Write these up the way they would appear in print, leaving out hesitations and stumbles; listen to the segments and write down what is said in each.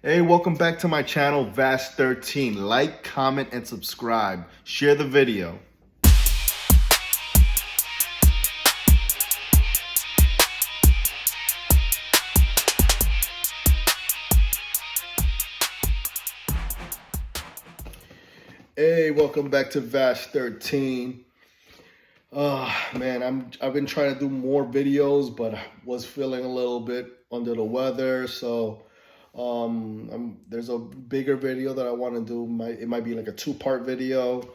Hey, welcome back to my channel, Vast13. Like, comment, and subscribe. Share the video. Hey, welcome back to Vast13. Man, I've been trying to do more videos, but I was feeling a little bit under the weather, so there's a bigger video that I want to do. It might be like a two-part video.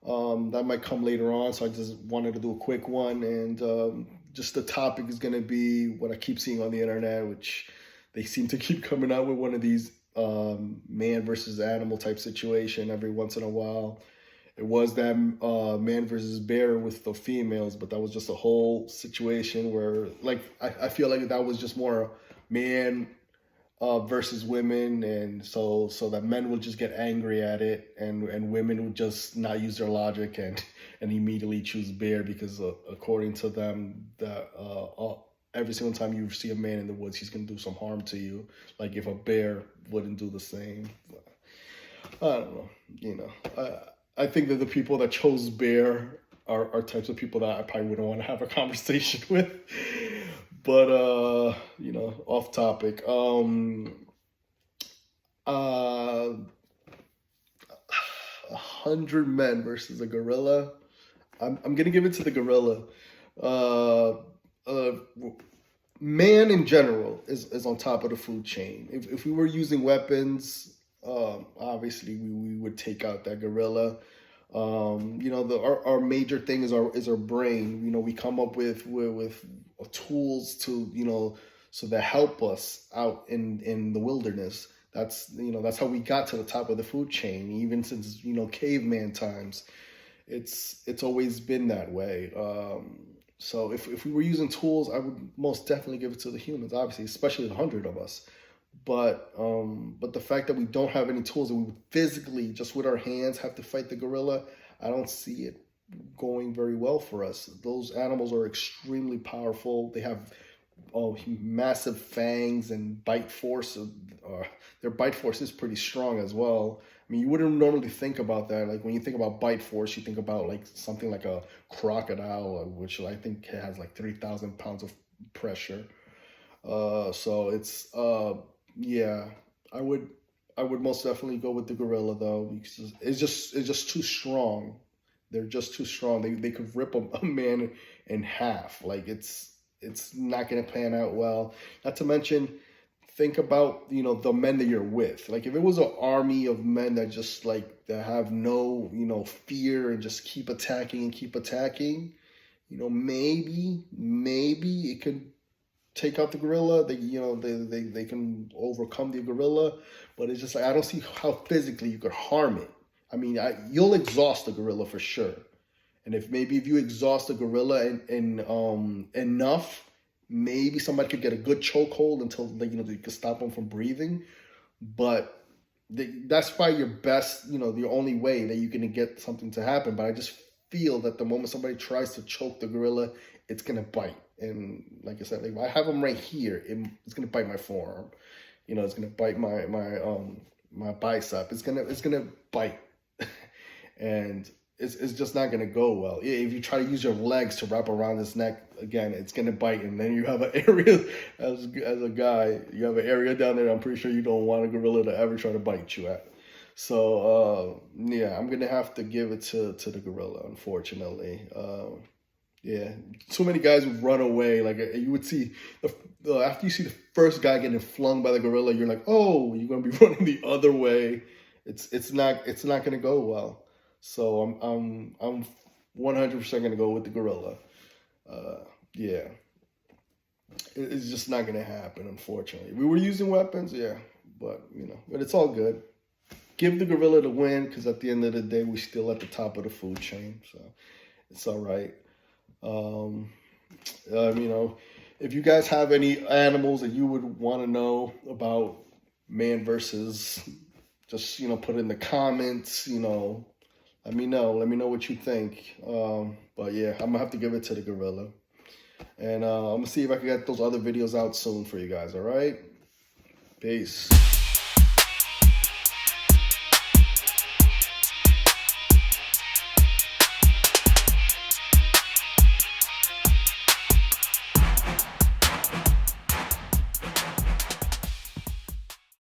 That might come later on, so I just wanted to do a quick one. And just the topic is going to be what I keep seeing on the internet, which they seem to keep coming out with one of these man versus animal type situation every once in a while. It was that man versus bear with the females, but that was just a whole situation where, like, I feel like that was just more man versus women, and so that men would just get angry at it, and women would just not use their logic and immediately choose bear because according to them that every single time you see a man in the woods, he's gonna do some harm to you, like if a bear wouldn't do the same. I don't know, I think that the people that chose bear are types of people that I probably wouldn't want to have a conversation with. But off topic. 100 men versus a gorilla. I'm gonna give it to the gorilla. Uh, uh, Man in general is on top of the food chain. If we were using weapons, obviously we would take out that gorilla. Our major thing is our brain. We come up with tools to so that help us out in the wilderness. That's how we got to the top of the food chain, even since caveman times. It's always been that way. So if we were using tools, I would most definitely give it to the humans, obviously, especially the 100 of us. But the fact that we don't have any tools and we would physically, just with our hands, have to fight the gorilla, I don't see it going very well for us. Those animals are extremely powerful. They have massive fangs and bite force. Their bite force is pretty strong as well. I mean, you wouldn't normally think about that. Like when you think about bite force, you think about like something like a crocodile, which I think has like 3,000 pounds of pressure. So yeah, I would most definitely go with the gorilla though, because it's just too strong. They're just too strong. They could rip a man in half. Like it's not gonna pan out well. Not to mention, think about the men that you're with. Like if it was an army of men that just like that have no fear and just keep attacking and keep attacking, maybe it could take out the gorilla. They can overcome the gorilla, but it's just like I don't see how physically you could harm it. I mean, you'll exhaust the gorilla for sure. And if you exhaust the gorilla enough, maybe somebody could get a good chokehold until they could stop them from breathing. But that's probably your best, the only way that you can get something to happen. But I just feel that the moment somebody tries to choke the gorilla, it's gonna bite. And like I said, like if I have them right here, it's gonna bite my forearm. It's gonna bite my bicep. It's gonna bite, and it's just not gonna go well. If you try to use your legs to wrap around his neck, again, it's gonna bite, and then you have an area as a guy, you have an area down there. I'm pretty sure you don't want a gorilla to ever try to bite you at. So yeah, I'm gonna have to give it to the gorilla, unfortunately. Yeah, too many guys would run away. Like you would see after you see the first guy getting flung by the gorilla, you're like, oh, you're gonna be running the other way. It's not gonna go well. So I'm 100% gonna go with the gorilla. Yeah, it's just not gonna happen, unfortunately. We were using weapons, yeah, but but it's all good. Give the gorilla the win, because at the end of the day, we're still at the top of the food chain, so it's all right. If you guys have any animals that you would want to know about man versus, just put it in the comments. Let me know. Let me know what you think. But yeah, I'm gonna have to give it to the gorilla, and I'm gonna see if I can get those other videos out soon for you guys. All right, peace.